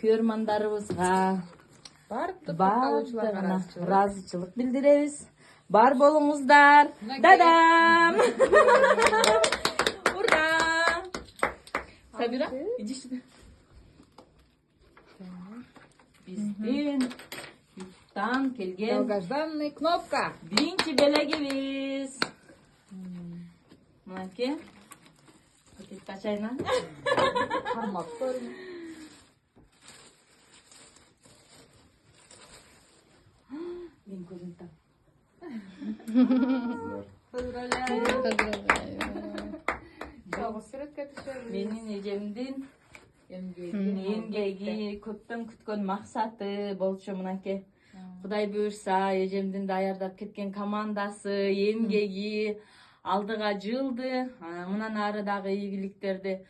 Көрмандарыбызга Бардыгына ыраазычылык билдиребиз. Бар болуңуздар. Дадам! Ура! Сабира, иди сюда. Биздин юрттан келген долгожданный кнопка. биринчи белегибиз. Мынакей. Пакетти ачайын. Кармап көрүн. Мен көзүм так. Жалгыз суретке түшөбүз. Менин эжемдин Эмгеги. көптөн күткөн максаты болчу мынакей. Кудай буюрса, эжемдин даярдап кеткен командасы, эмгеги алдыга жылды. Мындан ары дагы ийгиликтерди